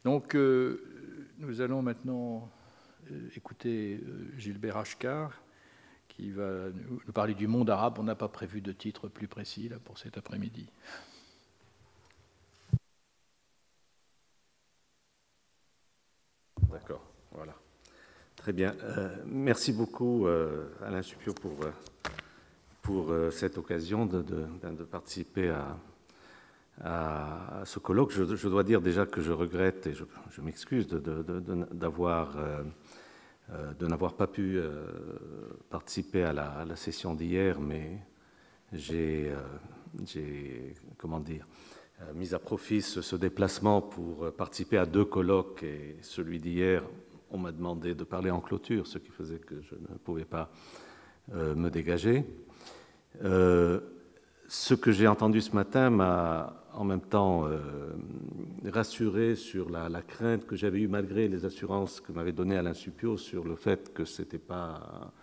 Donc, nous allons maintenant écouter Gilbert Achcar, qui va nous parler du monde arabe. On n'a pas prévu de titre plus précis là, pour cet après-midi. D'accord, voilà. Très bien. Merci beaucoup, Alain Supiot, pour cette occasion de participer à ce colloque. Je dois dire déjà que je regrette et je m'excuse de n'avoir pas pu participer à la session d'hier, mais j'ai comment dire, mis à profit ce déplacement pour participer à 2 colloques, et celui d'hier, on m'a demandé de parler en clôture, ce qui faisait que je ne pouvais pas me dégager. Ce que j'ai entendu ce matin m'a en même temps rassuré sur la crainte que j'avais eue, malgré les assurances que m'avait données Alain Supiot sur le fait que ce n'était pas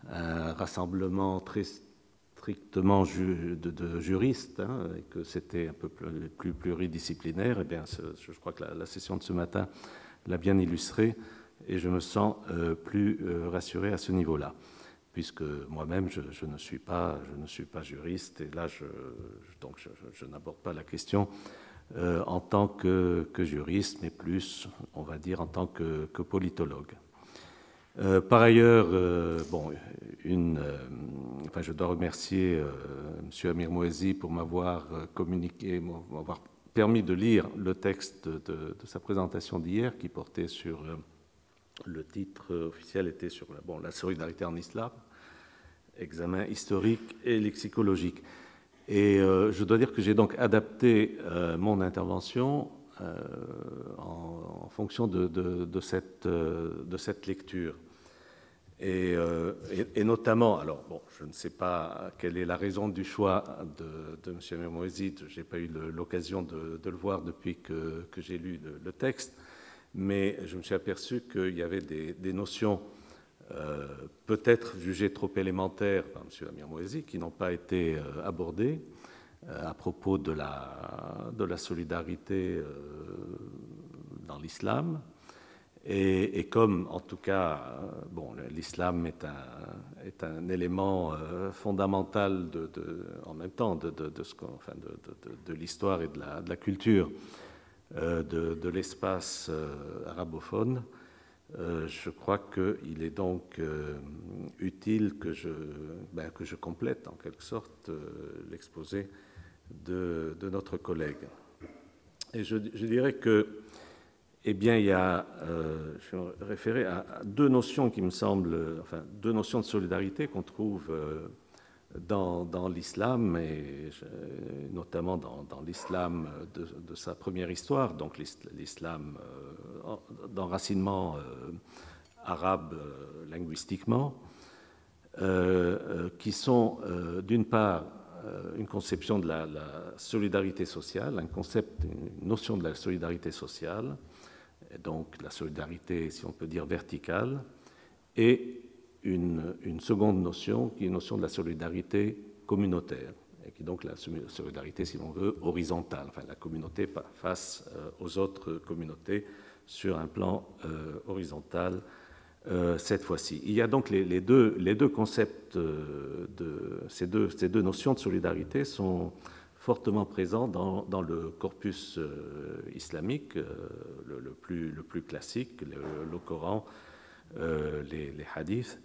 un rassemblement très strictement de juristes, hein, et que c'était un peu plus pluridisciplinaire. Eh bien, je crois que la session de ce matin l'a bien illustré, et je me sens plus rassuré à ce niveau-là, puisque moi-même je ne suis pas juriste, et là donc je n'aborde pas la question en tant que juriste, mais plus, on va dire, en tant que politologue. Par ailleurs, je dois remercier M. Amir Mouezi pour m'avoir communiqué, m'avoir permis de lire le texte de sa présentation d'hier, qui portait sur, le titre officiel était sur la solidarité en islam, examen historique et lexicologique. Et je dois dire que j'ai donc adapté mon intervention en fonction de cette lecture. Et notamment, alors bon, je ne sais pas quelle est la raison du choix de M. Amir Mouezi, je n'ai pas eu l'occasion de le voir depuis que j'ai lu le texte, mais je me suis aperçu qu'il y avait des notions peut-être jugées trop élémentaires par M. Amir Mouezi, qui n'ont pas été abordées à propos de la solidarité dans l'islam. Et comme, en tout cas, l'islam est un élément fondamental en même temps de l'histoire et de la culture de l'espace arabophone, je crois qu'il est donc utile que je complète en quelque sorte l'exposé de notre collègue. Et je dirais que, eh bien, il y a, je vais référer à 2 notions qui me semblent, 2 notions de solidarité qu'on trouve dans l'islam, et notamment dans l'islam de sa première histoire, donc l'islam d'enracinement arabe linguistiquement, qui sont d'une part une conception de la solidarité sociale, une notion de la solidarité sociale, donc la solidarité, si on peut dire, verticale, et une seconde notion qui est une notion de la solidarité communautaire, et qui est donc la solidarité, si l'on veut, horizontale, la communauté face aux autres communautés sur un plan horizontal cette fois-ci. Il y a donc les deux concepts, ces deux notions de solidarité sont fortement présents dans le corpus islamique le plus classique, le Coran, les hadiths.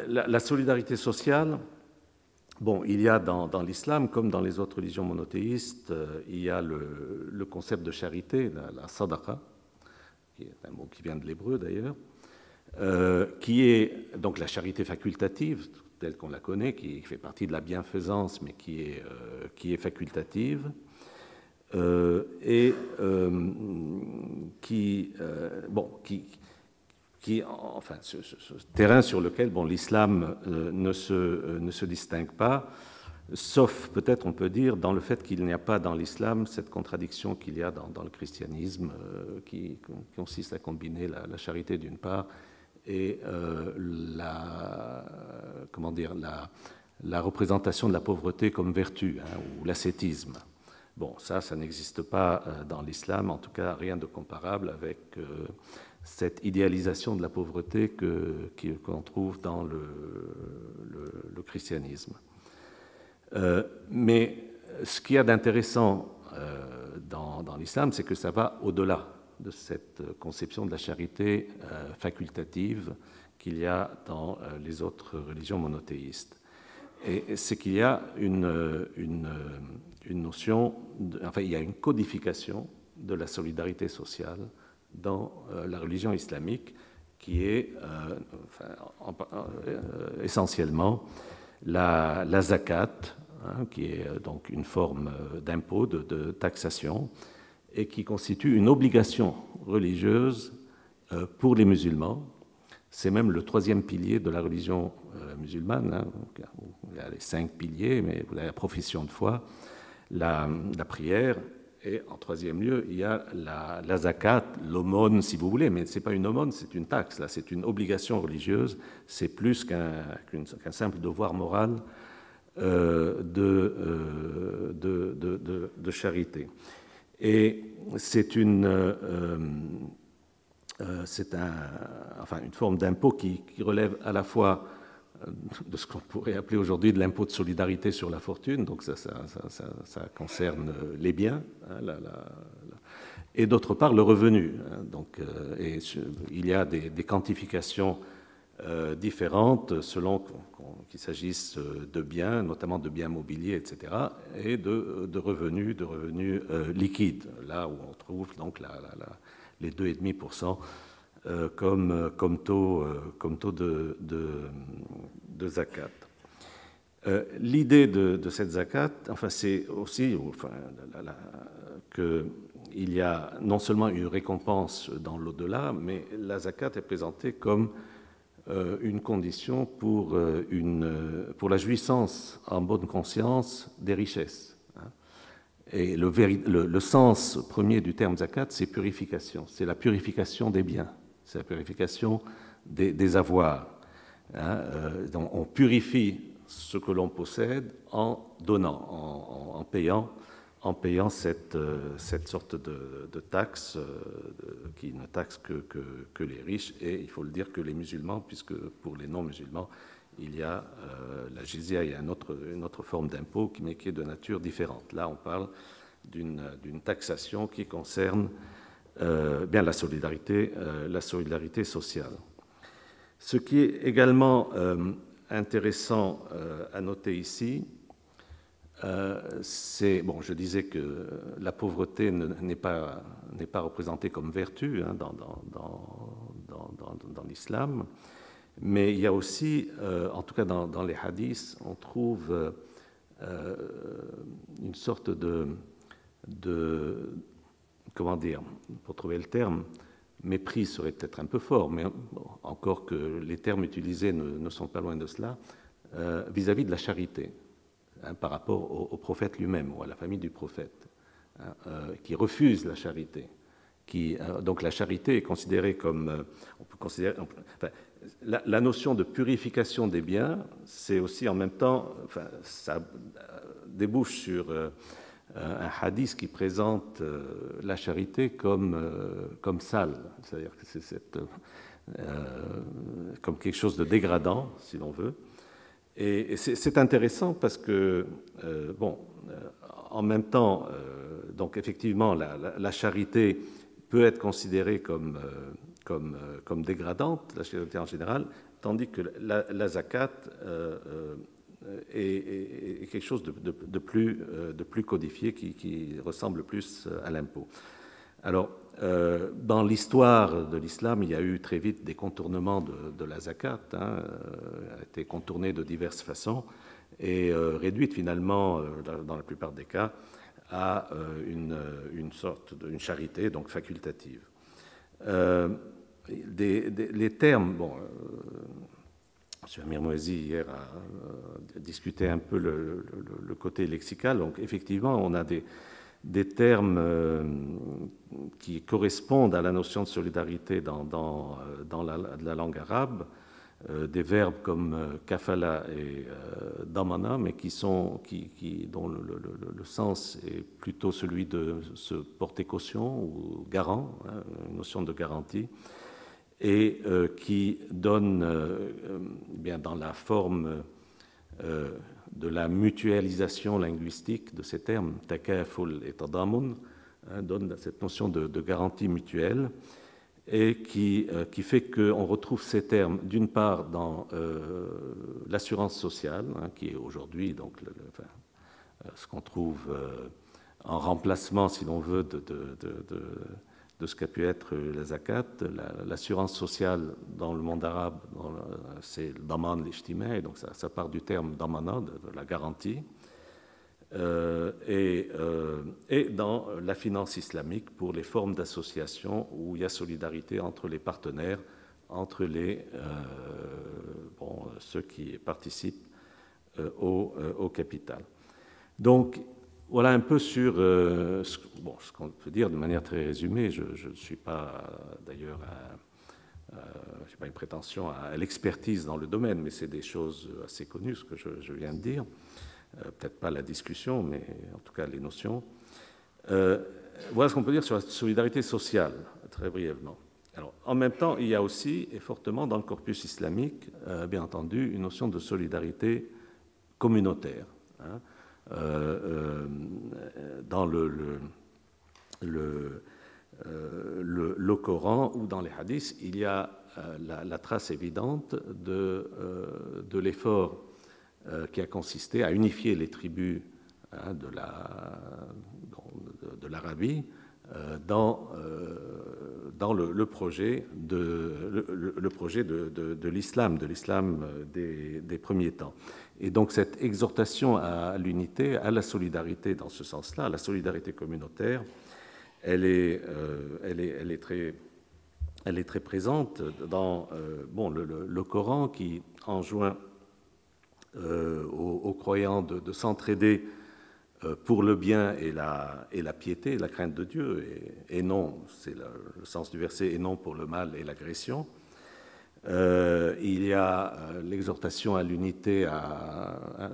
La solidarité sociale, il y a dans l'islam, comme dans les autres religions monothéistes, il y a le concept de charité, la sadaqa, qui est un mot qui vient de l'hébreu d'ailleurs, qui est donc la charité facultative, telle qu'on la connaît, qui fait partie de la bienfaisance, mais qui est facultative, et ce terrain sur lequel l'islam ne se distingue pas, sauf peut-être on peut dire dans le fait qu'il n'y a pas dans l'islam cette contradiction qu'il y a dans le christianisme, qui consiste à combiner la charité d'une part et la représentation de la pauvreté comme vertu, ou l'ascétisme Bon, ça n'existe pas dans l'islam, en tout cas rien de comparable avec cette idéalisation de la pauvreté qu'on trouve dans le christianisme. Mais ce qu'il y a d'intéressant dans l'islam, c'est que ça va au-delà de cette conception de la charité facultative qu'il y a dans les autres religions monothéistes. Et c'est qu'il y a une notion, il y a une codification de la solidarité sociale dans la religion islamique qui est essentiellement la zakat, qui est donc une forme d'impôt, de taxation, et qui constitue une obligation religieuse pour les musulmans. C'est même le troisième pilier de la religion musulmane. Il y a les 5 piliers, mais vous avez la profession de foi, la prière, et en troisième lieu, il y a la zakat, l'aumône, si vous voulez, mais ce n'est pas une aumône, c'est une taxe, là, c'est une obligation religieuse, c'est plus qu'un simple devoir moral de charité. Et c'est une forme d'impôt qui relève à la fois de ce qu'on pourrait appeler aujourd'hui de l'impôt de solidarité sur la fortune, donc ça concerne les biens, et d'autre part le revenu. Donc, il y a des quantifications différentes selon qu'il s'agisse de biens, notamment de biens mobiliers, etc., et de revenus liquides, là où on trouve donc les 2,5% comme taux de zakat. L'idée de cette zakat, c'est aussi qu'il y a non seulement une récompense dans l'au-delà, mais la zakat est présentée comme une condition pour la jouissance en bonne conscience des richesses. Et le sens premier du terme zakat, c'est purification. C'est la purification des biens, c'est la purification des avoirs. Donc on purifie ce que l'on possède en donnant, en payant cette sorte de taxe, qui ne taxe que les riches, et il faut le dire que les musulmans, puisque pour les non-musulmans, il y a la jizya, il y a une autre forme d'impôt, mais qui est de nature différente. Là, on parle d'une taxation qui concerne bien la solidarité sociale. Ce qui est également intéressant à noter ici, je disais que la pauvreté n'est pas représentée comme vertu dans l'islam, mais il y a aussi, en tout cas dans les hadiths, on trouve une sorte de comment dire, pour trouver le terme, mépris serait peut-être un peu fort, mais encore que les termes utilisés ne sont pas loin de cela, vis-à-vis de la charité, par rapport au prophète lui-même, ou à la famille du prophète, qui refuse la charité. Donc la charité est considérée comme... on peut considérer, la notion de purification des biens, c'est aussi en même temps... ça débouche sur un hadith qui présente la charité comme sale, c'est-à-dire que c'est comme quelque chose de dégradant, si l'on veut. Et c'est intéressant parce que, en même temps, donc effectivement, la charité peut être considérée comme dégradante, la charité en général, tandis que la zakat est quelque chose de plus codifié, qui ressemble plus à l'impôt. Alors, dans l'histoire de l'islam, il y a eu très vite des contournements de la zakat, elle a été contournée de diverses façons et réduite finalement, dans la plupart des cas, à une sorte d'une charité, donc facultative. Les termes, M. Amir Mouazi hier a discuté un peu le côté lexical, donc effectivement on a des termes qui correspondent à la notion de solidarité dans la langue arabe, des verbes comme kafala et damana, mais dont le sens est plutôt celui de se porter caution ou garant, hein, une notion de garantie, et qui donne, bien dans la forme de la mutualisation linguistique de ces termes, takaful et tadamun, hein, donne cette notion de garantie mutuelle, et qui fait qu'on retrouve ces termes d'une part dans l'assurance sociale, hein, qui est aujourd'hui donc ce qu'on trouve en remplacement, si l'on veut, de ce qu'a pu être la zakat. L'assurance sociale dans le monde arabe, c'est le daman l'ijtima, et donc ça part du terme damana, de la garantie. Et dans la finance islamique pour les formes d'association où il y a solidarité entre les partenaires, entre ceux qui participent au capital. Donc, voilà un peu sur ce qu'on peut dire de manière très résumée. Je ne suis pas d'ailleurs, je n'ai pas une prétention à l'expertise dans le domaine, mais c'est des choses assez connues, ce que je viens de dire. Peut-être pas la discussion, mais en tout cas les notions. Voilà ce qu'on peut dire sur la solidarité sociale, très brièvement. Alors, en même temps, il y a aussi, et fortement dans le corpus islamique, bien entendu, une notion de solidarité communautaire. Hein. Dans le Coran ou dans les hadiths, il y a la trace évidente de l'effort qui a consisté à unifier les tribus, hein, de l'Arabie dans le projet de l'islam, des premiers temps. Et donc cette exhortation à l'unité, à la solidarité dans ce sens-là, à la solidarité communautaire, elle est très présente dans le Coran qui enjoint aux croyants de s'entraider pour le bien et la piété, la crainte de Dieu, et non, c'est le sens du verset, et non pour le mal et l'agression. Il y a l'exhortation à l'unité, à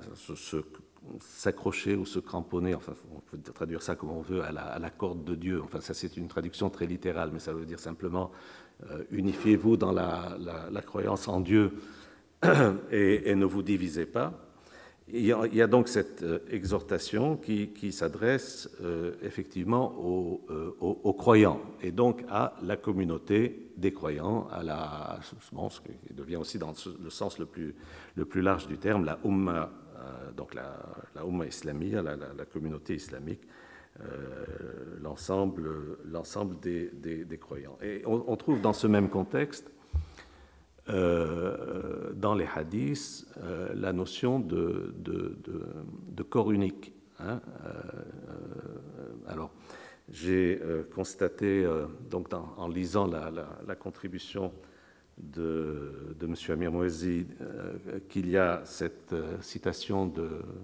s'accrocher ou se cramponner, enfin on peut traduire ça comme on veut, à la corde de Dieu. Enfin ça c'est une traduction très littérale, mais ça veut dire simplement unifiez-vous dans la croyance en Dieu et ne vous divisez pas. Il y a donc cette exhortation qui s'adresse effectivement aux croyants et donc à la communauté des croyants, ce qui devient aussi dans le sens le plus large du terme, la Ummah, donc la Ummah islamia, la communauté islamique, l'ensemble des croyants. Et on trouve dans ce même contexte, dans les hadiths, la notion de corps unique. Hein. Alors, j'ai constaté, donc en lisant la contribution de M. Amir Mouezi, qu'il y a cette citation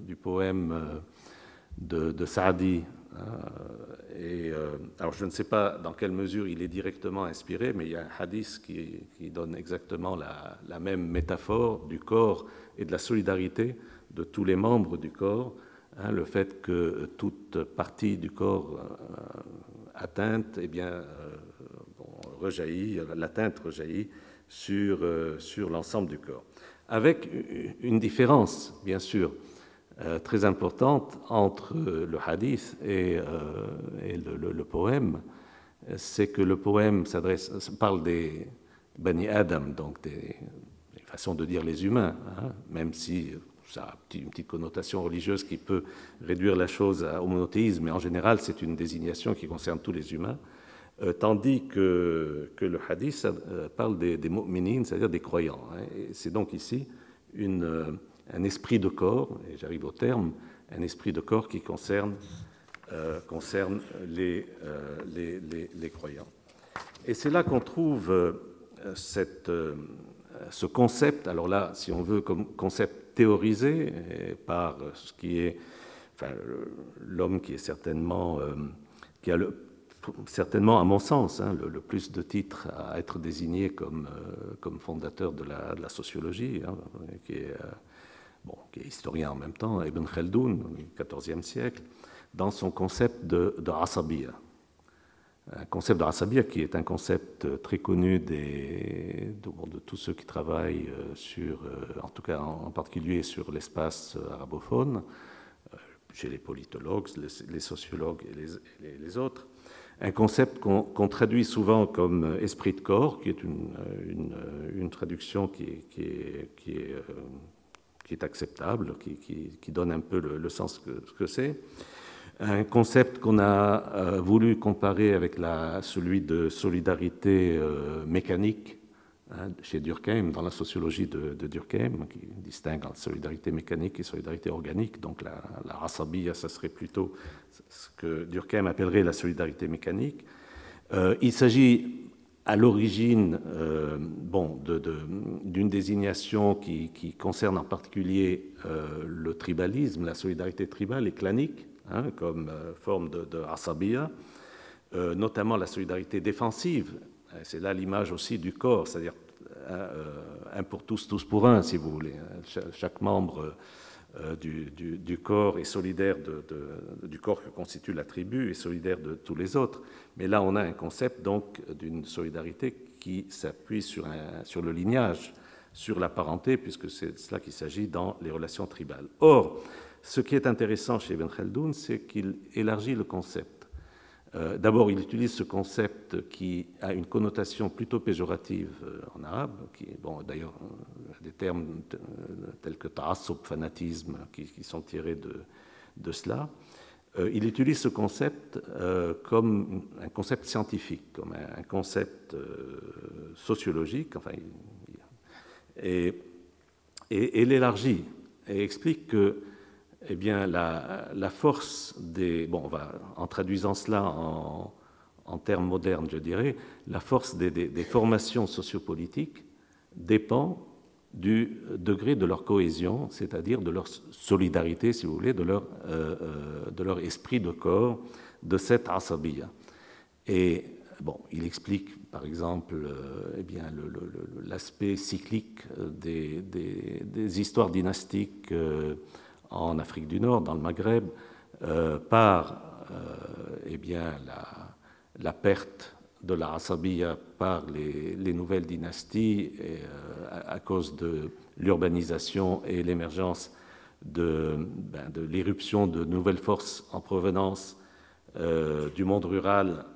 du poème de Saadi. Alors je ne sais pas dans quelle mesure il est directement inspiré, mais il y a un hadith qui donne exactement la même métaphore du corps et de la solidarité de tous les membres du corps, hein, le fait que toute partie du corps atteinte, eh bien, l'atteinte rejaillit sur l'ensemble du corps. Avec une différence, bien sûr, très importante entre le hadith et le poème, c'est que le poème parle des Bani Adam, donc des façons de dire les humains, hein, même si ça a une petite connotation religieuse qui peut réduire la chose au monothéisme, mais en général c'est une désignation qui concerne tous les humains, tandis que le hadith parle des mu'minin, c'est-à-dire des croyants. Hein, et c'est donc ici un esprit de corps, et j'arrive au terme, un esprit de corps qui concerne les croyants. Et c'est là qu'on trouve ce concept, alors là, si on veut, comme concept théorisé par ce qui est l'homme qui est certainement, qui a certainement, à mon sens, le plus de titres à être désigné comme fondateur de la sociologie, qui est historien en même temps, Ibn Khaldoun, au XIVe siècle, dans son concept de Asabiya. Un concept de Asabiya qui est un concept très connu de tous ceux qui travaillent en tout cas en particulier sur l'espace arabophone, chez les politologues, les sociologues et les autres. Un concept qu'on traduit souvent comme esprit de corps, qui est une traduction qui est acceptable, qui donne un peu le sens que c'est. Un concept qu'on a voulu comparer avec celui de solidarité mécanique chez Durkheim, dans la sociologie de Durkheim, qui distingue entre solidarité mécanique et solidarité organique. Donc la Asabiya, ça serait plutôt ce que Durkheim appellerait la solidarité mécanique. Il s'agit à l'origine d'une désignation qui concerne en particulier le tribalisme, la solidarité tribale et clanique, comme forme de Asabiya, notamment la solidarité défensive. C'est là l'image aussi du corps, c'est-à-dire un pour tous, tous pour un, si vous voulez. Chaque membre du corps est solidaire du corps que constitue la tribu et solidaire de tous les autres. Mais là, on a un concept donc d'une solidarité qui s'appuie sur le lignage, sur la parenté, puisque c'est de cela qu'il s'agit dans les relations tribales. Or, ce qui est intéressant chez Ibn Khaldoun, c'est qu'il élargit le concept. D'abord, il utilise ce concept qui a une connotation plutôt péjorative en arabe, d'ailleurs, des termes tels que ta'assub, fanatisme, qui sont tirés de cela. Il utilise ce concept comme un concept scientifique, comme un concept sociologique, et l'élargit et explique que la force en traduisant cela en termes modernes, je dirais, la force des formations sociopolitiques dépend du degré de leur cohésion, c'est-à-dire de leur solidarité, si vous voulez, de leur esprit de corps, de cette asabiya. Et il explique, par exemple, l'aspect cyclique des histoires dynastiques en Afrique du Nord, dans le Maghreb, par la perte de la Asabiya par les nouvelles dynasties à cause de l'urbanisation et l'émergence de l'irruption de nouvelles forces en provenance du monde rural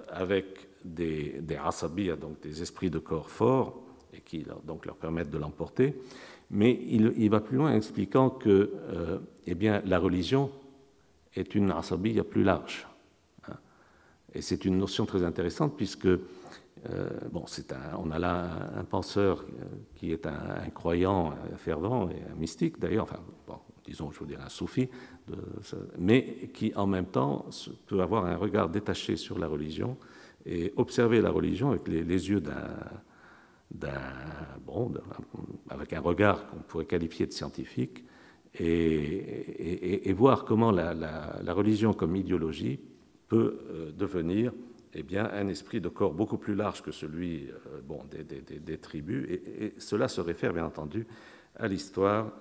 avec des Asabiya, donc des esprits de corps forts, et qui donc leur permettent de l'emporter. Mais il va plus loin en expliquant que la religion est une asabiya plus large. Et c'est une notion très intéressante puisque on a là un penseur qui est un croyant fervent et un mystique d'ailleurs, disons, je veux dire un soufi, mais qui en même temps peut avoir un regard détaché sur la religion et observer la religion avec les yeux avec un regard qu'on pourrait qualifier de scientifique, et voir comment la religion comme idéologie peut devenir un esprit de corps beaucoup plus large que celui des tribus, et cela se réfère bien entendu à l'histoire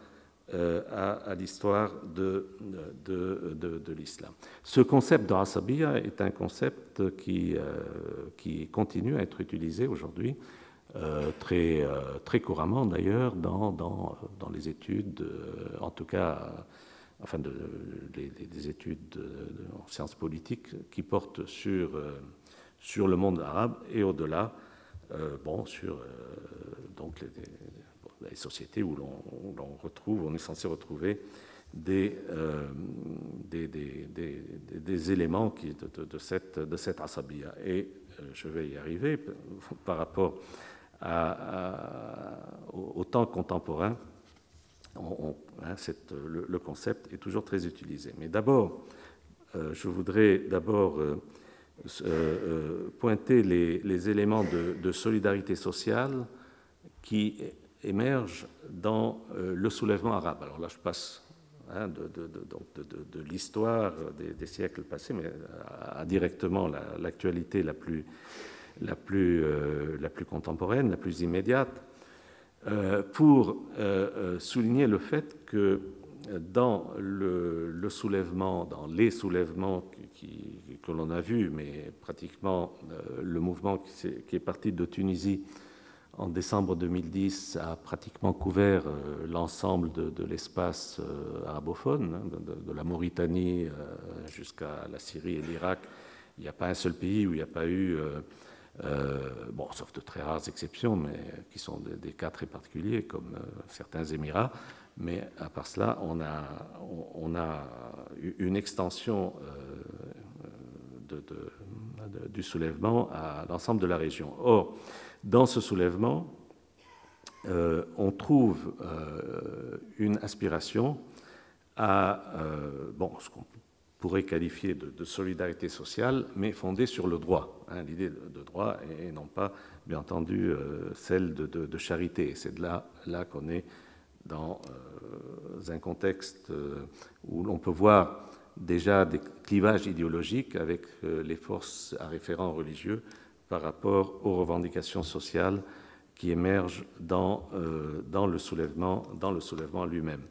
de l'islam. Ce concept de Asabiya est un concept qui continue à être utilisé aujourd'hui très couramment d'ailleurs dans les études, en tout cas, des études en sciences politiques qui portent sur le monde arabe et au-delà, sur les sociétés où on est censé retrouver des éléments de cette asabiya. Et je vais y arriver par rapport au temps contemporain. Le concept est toujours très utilisé. Mais d'abord, je voudrais pointer les éléments de solidarité sociale qui émergent dans le soulèvement arabe. Alors là, je passe hein, de l'histoire des siècles passés, mais à directement l'actualité la plus contemporaine, la plus immédiate, pour souligner le fait que dans le soulèvement, dans les soulèvements que l'on a vus, mais pratiquement le mouvement qui est parti de Tunisie en décembre 2010 a pratiquement couvert l'ensemble de l'espace arabophone, hein, de la Mauritanie jusqu'à la Syrie et l'Irak. Il n'y a pas un seul pays où il n'y a pas eu, bon, sauf de très rares exceptions, mais qui sont des cas très particuliers, comme certains Émirats. Mais à part cela, on a une extension du soulèvement à l'ensemble de la région. Or, dans ce soulèvement, on trouve une aspiration à bon, ce qu'on pourrait qualifier de solidarité sociale, mais fondée sur le droit. Hein, l'idée de droit et non pas, bien entendu, celle de charité. C'est de là qu'on est dans un contexte où l'on peut voir déjà des clivages idéologiques avec les forces à référent religieux par rapport aux revendications sociales qui émergent dans le soulèvement lui-même.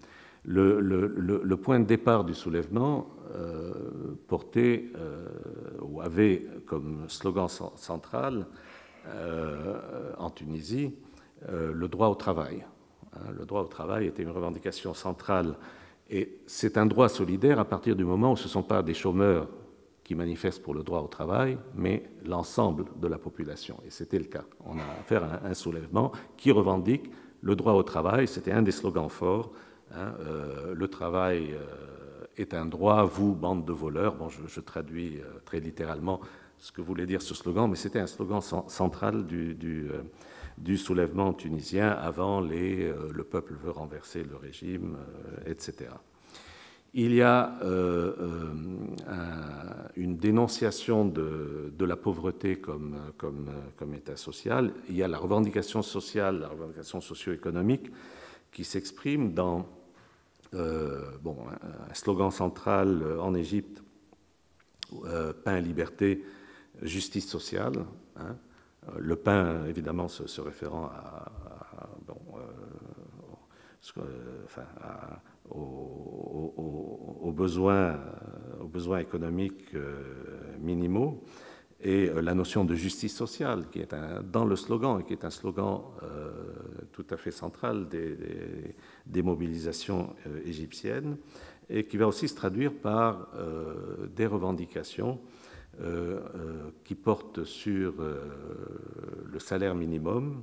Le point de départ du soulèvement portait ou avait comme slogan central en Tunisie le droit au travail. Le droit au travail était une revendication centrale et c'est un droit solidaire à partir du moment où ce ne sont pas des chômeurs qui manifestent pour le droit au travail, mais l'ensemble de la population. Et c'était le cas. On a affaire à un soulèvement qui revendique le droit au travail. C'était un des slogans forts. Hein, le travail est un droit, vous, bande de voleurs. Bon, je traduis très littéralement ce que voulait dire ce slogan, mais c'était un slogan central du soulèvement tunisien avant le peuple veut renverser le régime, etc. Il y a une dénonciation de la pauvreté comme état social. Il y a la revendication sociale, la revendication socio-économique qui s'exprime dans bon, un slogan central en Égypte, pain, liberté, justice sociale. Hein. Le pain, évidemment, se référant aux besoins économiques minimaux, et la notion de justice sociale qui est dans le slogan et qui est un slogan tout à fait central des mobilisations égyptiennes et qui va aussi se traduire par des revendications qui portent sur le salaire minimum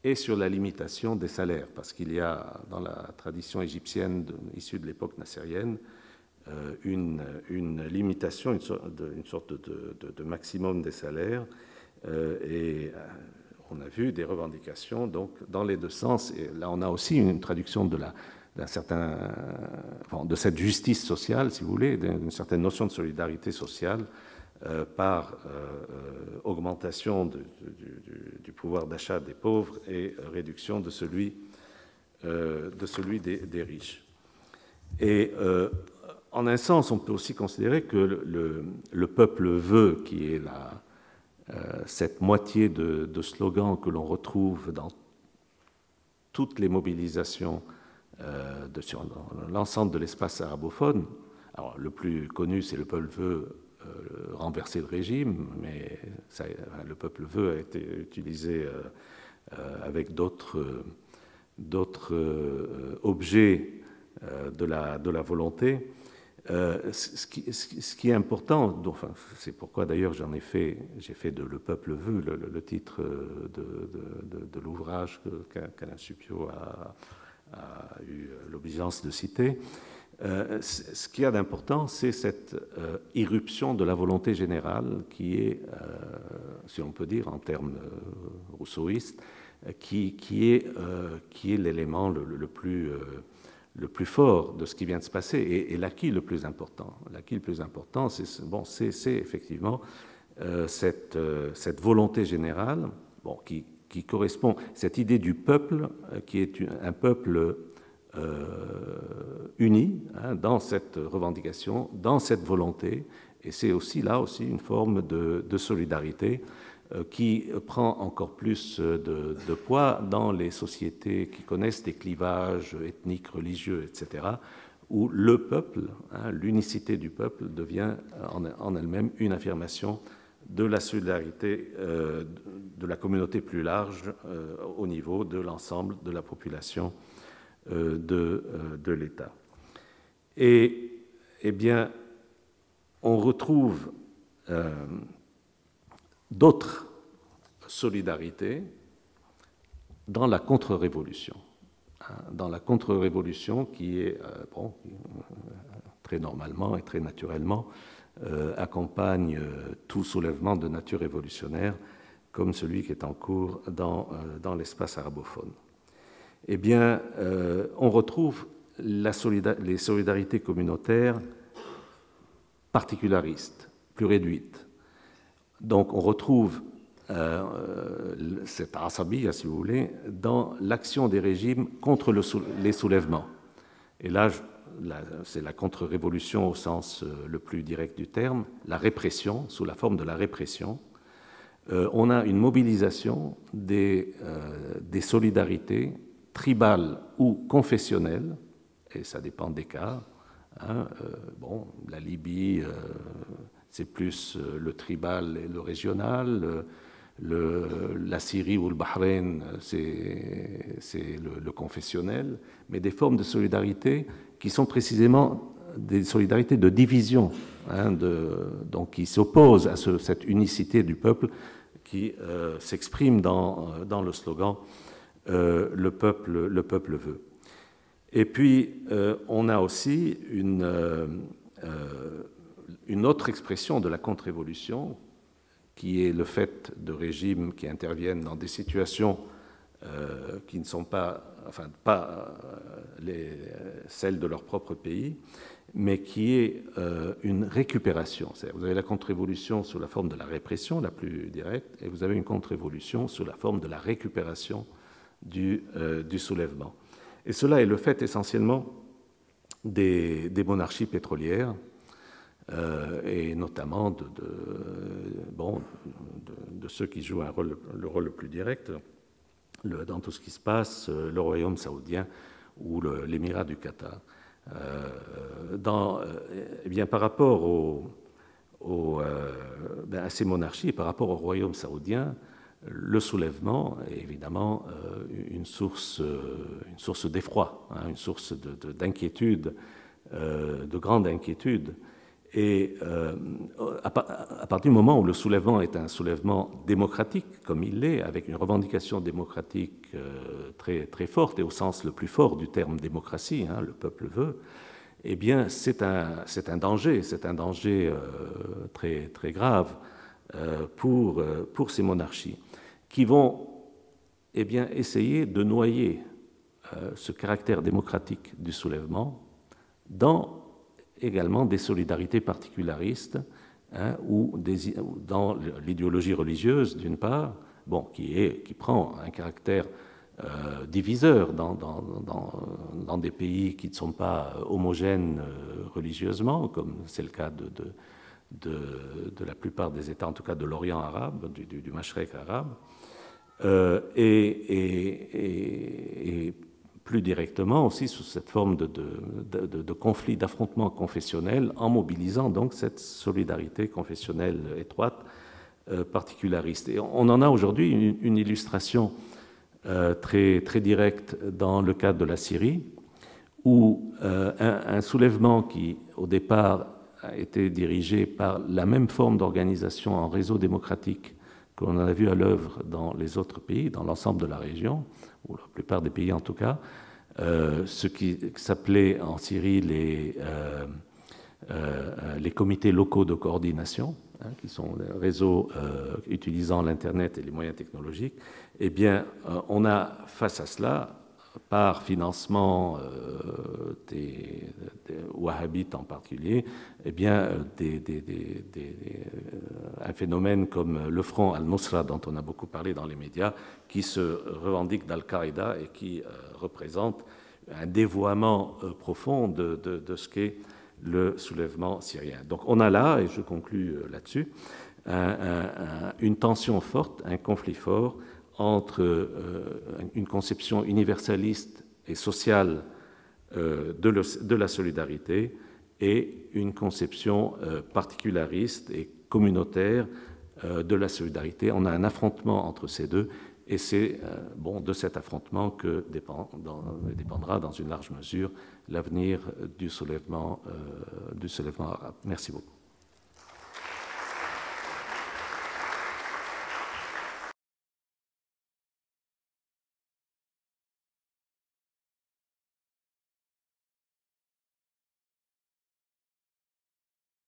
et sur la limitation des salaires, parce qu'il y a dans la tradition égyptienne issue de l'époque nassérienne une limitation, une sorte de maximum des salaires, et on a vu des revendications donc dans les deux sens. Et là, on a aussi une traduction de cette justice sociale, si vous voulez, d'une certaine notion de solidarité sociale par augmentation du pouvoir d'achat des pauvres et réduction de celui des riches. Et en un sens, on peut aussi considérer que le peuple veut, qui est cette moitié de slogans que l'on retrouve dans toutes les mobilisations sur l'ensemble de l'espace arabophone. Alors, le plus connu, c'est le peuple veut renverser le régime, mais le peuple veut a été utilisé avec d'autres objets de la volonté. Ce qui est important, enfin, c'est pourquoi d'ailleurs j'ai fait de Le peuple veut le titre de l'ouvrage qu'Alain Supiot a eu l'obligeance de citer. Ce qu'il y a d'important, c'est cette irruption de la volonté générale qui est, si on peut dire en termes rousseauistes, qui est l'élément le plus fort de ce qui vient de se passer et l'acquis le plus important. L'acquis le plus important, c'est effectivement cette volonté générale, bon, qui correspond, cette idée du peuple qui est un peuple unis dans cette revendication, dans cette volonté, et c'est aussi là aussi une forme de solidarité qui prend encore plus de poids dans les sociétés qui connaissent des clivages ethniques, religieux, etc., où le peuple, l'unicité du peuple devient en elle-même une affirmation de la solidarité de la communauté plus large au niveau de l'ensemble de la population de l'État. Et eh bien, on retrouve d'autres solidarités dans la contre-révolution. Dans la contre-révolution qui est, très normalement et très naturellement, accompagne tout soulèvement de nature révolutionnaire comme celui qui est en cours dans l'espace arabophone. Eh bien, on retrouve les solidarités communautaires particularistes, plus réduites. Donc, on retrouve cette asabiya, si vous voulez, dans l'action des régimes contre les soulèvements. Et là, c'est la contre-révolution au sens le plus direct du terme, la répression, sous la forme de la répression. On a une mobilisation des solidarités tribales ou confessionnelles, et ça dépend des cas. La Libye, c'est plus le tribal et le régional. La Syrie ou le Bahreïn, c'est le confessionnel, mais des formes de solidarité qui sont précisément des solidarités de division, donc qui s'opposent à cette unicité du peuple qui s'exprime dans le slogan le peuple veut. Et puis, on a aussi une autre expression de la contre-révolution, qui est le fait de régimes qui interviennent dans des situations qui ne sont pas celles de leur propre pays, mais qui est une récupération. Vous avez la contre-révolution sous la forme de la répression, la plus directe, et vous avez une contre-révolution sous la forme de la récupération du soulèvement. Et cela est le fait essentiellement des monarchies pétrolières, et notamment de ceux qui jouent le rôle le plus direct dans tout ce qui se passe, le royaume saoudien ou l'émirat du Qatar. Par rapport à ces monarchies, par rapport au royaume saoudien, le soulèvement est évidemment une source d'effroi, une source d'inquiétude, de grande inquiétude. Et à partir du moment où le soulèvement est un soulèvement démocratique, comme il l'est, avec une revendication démocratique très, très forte, et au sens le plus fort du terme démocratie, le peuple veut, eh bien c'est un danger très, très grave pour ces monarchies, qui vont essayer de noyer ce caractère démocratique du soulèvement dans également des solidarités particularistes, ou dans l'idéologie religieuse, d'une part, qui prend un caractère diviseur dans des pays qui ne sont pas homogènes religieusement, comme c'est le cas de la plupart des États, en tout cas de l'Orient arabe, du Mashrek arabe, et plus directement aussi sous cette forme de conflit, d'affrontement confessionnel, en mobilisant donc cette solidarité confessionnelle étroite, particulariste. Et on en a aujourd'hui une illustration très, très directe dans le cadre de la Syrie, où un soulèvement qui, au départ, a été dirigé par la même forme d'organisation en réseau démocratique que l'on a vu à l'œuvre dans les autres pays, dans l'ensemble de la région, ou la plupart des pays en tout cas, ce qui s'appelait en Syrie les comités locaux de coordination, qui sont des réseaux utilisant l'Internet et les moyens technologiques. Eh bien, on a face à cela, par financement des wahhabites en particulier, eh bien, un phénomène comme le Front al-Nusra, dont on a beaucoup parlé dans les médias, qui se revendique d'Al-Qaïda et qui représente un dévoiement profond de ce qu'est le soulèvement syrien. Donc on a là, et je conclus là-dessus, une tension forte, un conflit fort entre une conception universaliste et sociale de la solidarité et une conception particulariste et communautaire de la solidarité. On a un affrontement entre ces deux, et c'est de cet affrontement que dépendra dans une large mesure l'avenir du soulèvement arabe. Merci beaucoup.